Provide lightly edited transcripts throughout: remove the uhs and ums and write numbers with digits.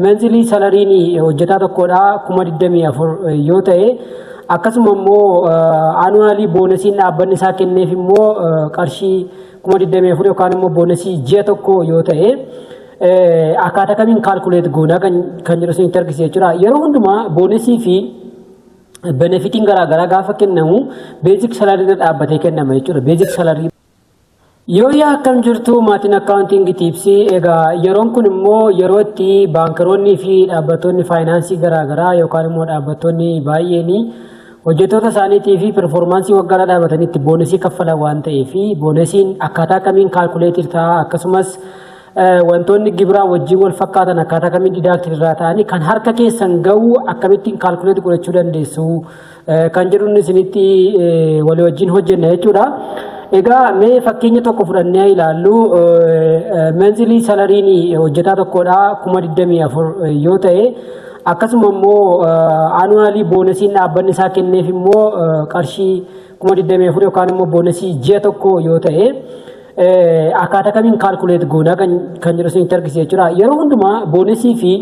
መንዝሊ ሰለሪኒ hojjetaa tokkodha 2024 yoo ta'e akkasuma immoo annually boonasiin dhaabbanni isaa kenneef immoo qarshii 2024 yookaan immoo boonasii ji'a tokko yoo ta'e akkaataa kamiin calculate goona kan jedhu isin argisiisa jechuudha. Yeroo hundumaa boonasii fi benefitiin garaagaraa gaafa kennamu basic salary dhaabbatee kennama jechuudha. Basic salary yoo akkam jirtu maatiin accounting tips egaa yeroon kun immoo yeroo itti baankaroonni fi dhaabbattoonni faayinaansii garaagaraa yookaan immoo dhaabbattoonni baay'een hojjettoota isaaniitii fi performaansii waggaa dhaabbatanitti boonasii kaffalan waan ta'eef boonasiin akkaataa kamiin calculate ta'a akkasumas wantoonni gibiraa wajjin wal fakkaatan akkaataa kamiin didaaktii irraa ta'anii kan harka keessan ga'u akkamittiin calculate godhachuu dandeessu kan jedhuun isinitti walii wajjin hojjenna jechuudha. Egaa mee fakkeenya tokko fudhannee ilaallu monthly salariin hojjetaa tokkodha 2024 yoo ta'e akkasuma immoo annually boonasiin dhaabbanni isaa kenneef immoo qarshii 2024 yookaan immoo boonasii ji'a tokko yoo ta'e akkaataa kamiin calculate goona kan jedhu isin argisiisa jechuudha. Yeroo hundumaa boonasii fi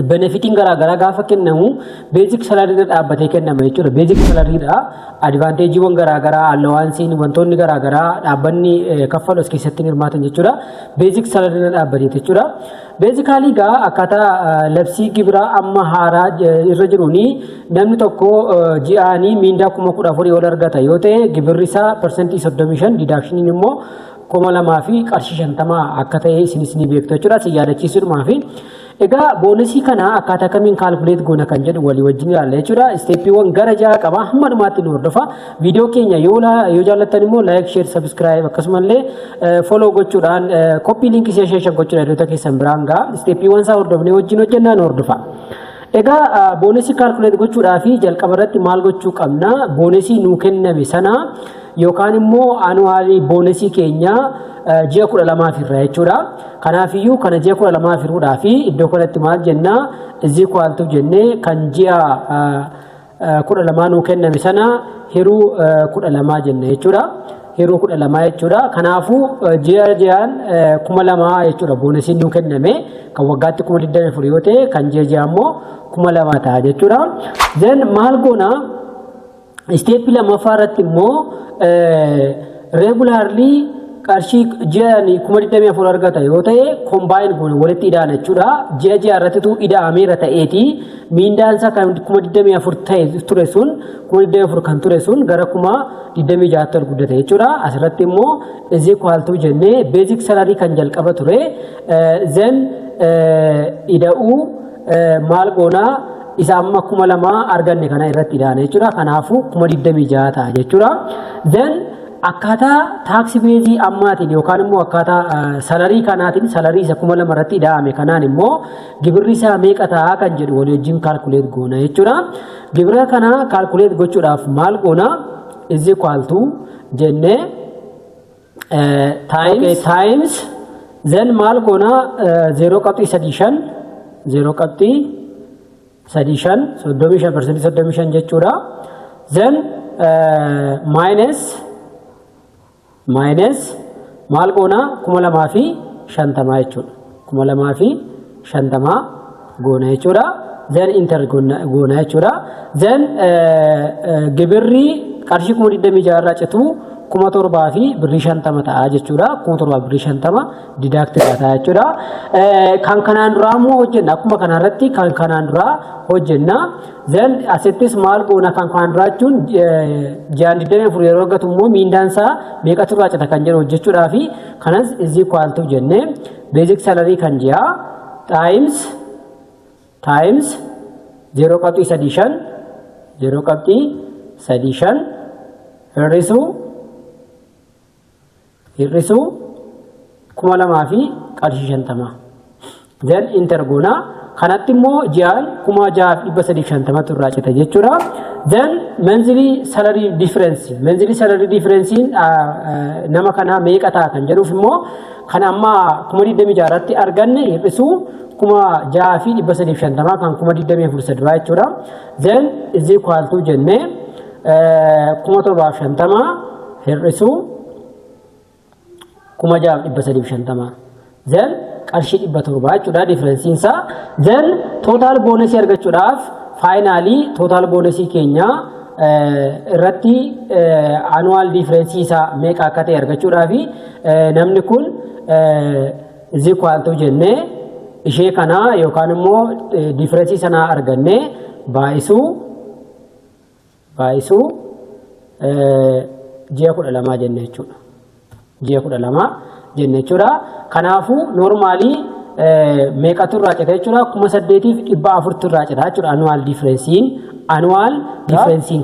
benefitiin garaagaraa gaafa kennamu basic salary dhaabbatee kennama jechuudha. Basic salary dha advantageewwan garaagaraa allowansiin wantoonni garaagaraa dhaabbanni kaffalu as keessatti hirmaatan jechuudha. Basic salary dhaabbatee jechuudha. Basically gaa akkaataa labsii gibiraa amma haaraa irra jiruuni namni tokko ji'aanii miindaa 14,000 ol argata yoo ta'e gibirri isaa percentii 35 deductioniin immoo 2,000 fi qarshii 50 akka ta'e isinis ni beektu jechuudha. Si yaadachiisuudhumaa fi egaa boonasii kana akkaataa kamiin calculate goona kan jedhu walii wajjin ilaalla jechuudha. Steepiiwwan gara ja'a qaba hamma dhumaatti nu hordofa. Viidiyoo keenya yoo jaallattan immoo like, share, subscribe akkasumallee follow gochuudhaan copy link share gochuudhaan hiriyoota keessan biraan gaa steepiiwwan isaa hordofnee wajjin hojjennaa nu hordofa. Egaa boonasii calculate gochuudhaa fi jalqaba irratti maal gochuu qabna? Boonasii nuu kenname sana yookaan immoo annually boonasii keenya ji'a 12 irraa jechuudha. Kanaafiyyuu kana ji'a 12 firuudhaa fi iddoo kanatti maal jenna is equal to jennee kan ji'a 12 nuu kenname sana hiruu 12 jenna jechuudha. Hiruu 12 jechuudha. Kanaafuu ji'aan 2,000 jechuudha boonasiin nuu kenname kan waggaatti 2024 yoo ta'e kan ji'a immoo 2,000 ta'a jechuudha. Then maal goona steepii lammaffaa irratti immoo regularly qarshii ji'aan 2024 argata yoo ta'e combine goona walitti ida'an jechuudha. Ji'a irrattitu ida'ameera ta'eeti miindaan isaa kan 2024 ta'e ture sun 2024 kan ture sun gara 2026 ol guddate jechuudha. Asirratti immoo is equal to jennee basic salary kan jalqaba ture then ida'uu maal goona isa amma 2,000 arganne kana irratti ida'an jechuudha. Kanaafuu 2026 ta'a jechuudha. Then akkaataa taaksii beezii ammaatiin yookaan immoo akkaataa salarii kanaatiin salarii isa 2,000 irratti ida'ame kanaan immoo gibirri isaa meeqa ta'a kan jedhu walii wajjin calculate goona jechuudha. Gibira kana calculate gochuudhaaf maal goona is equal to jennee times then maal goona 0.35 35% jechuudha. Then minus maal goona 2,250 jechuudha. 2,250 goona jechuudha. Then enter goona jechuudha. Then gibirri qarshii 2026 irraa citu 7,000 fi birrii 50 ta'a jechuudha. 7,000 birrii 50 deduct ta'a jechuudha. Kan kanaan duraa immoo hojjenna akkuma kanarratti kan kanaan duraa hojjenna. Then asittis maal goona kan kanaan duraa jechuun ji'aan 24 yeroo argatu immoo miindaan isaa meeqatu irraa cita kan jedhu hojjechuudhaa fi kanas is equal to jennee basic salary kan ji'a times 0.35 hir'isuu 2,000 fi qarshii 50 then enter goona. Kanatti immoo ji'aan 6,350 irraa cita jechuudha. Then monthly salary difference nama kana meeqa ta'a kan jedhuuf immoo kan amma 2026 irratti arganne hir'isuu 6,350 kan 2024 duraa jechuudha. Then is equal to jennee 750 hir'isuu 6,350 then qarshii 700 jechuudha differensiin isaa. Then total bonus argachuudhaaf finally total bonus keenya irratti annual difference isaa meeqa akka ta'e argachuudhaaf namni kun is equal to jennee ishee kana yookaan immoo difference sana argannee baay'isuu ji'a 12 jennee jechuudha. Ji'a 12 jennee jechuudha. Kanaafuu normally meeqatu irraa cita jechuudha 8,400 irraa cita jechuudha annual differencein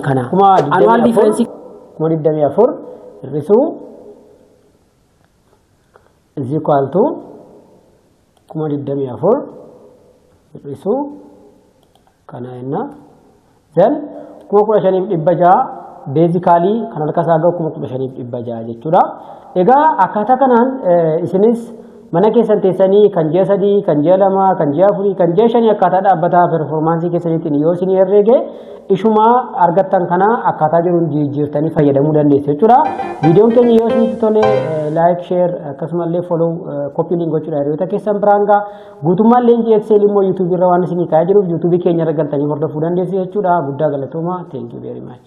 kana. Annual difference 24 hir'isuu is equal to 24 hir'isuu kana jenna. Then 15,600 basically kan harka isaa gahu 15,600 jechuudha. Egaa akkaataa kanaan isinis mana keessan teessanii kan ji'a 3 kan ji'a 2 kan ji'a 4 kan ji'a 5 akkaataa dhaabbataa performaansii keessaniitiin yoo isin herreege ishuma argattan kana akkaataa jiruun jijjiirtanii fayyadamuu dandeessu jechuudha. Viidiyoon keenya yoo isinitti tole like share akkasumallee follow copy link gochuudha hiriyoota keessan biraan ga'a. Guutummaan leenjii Excel immoo YouTube irra waan isinii kaa'ee jiruuf YouTube keenya irra galtanii hordofuu dandeessu jechuudha. Guddaa galatooma. Thank you very much.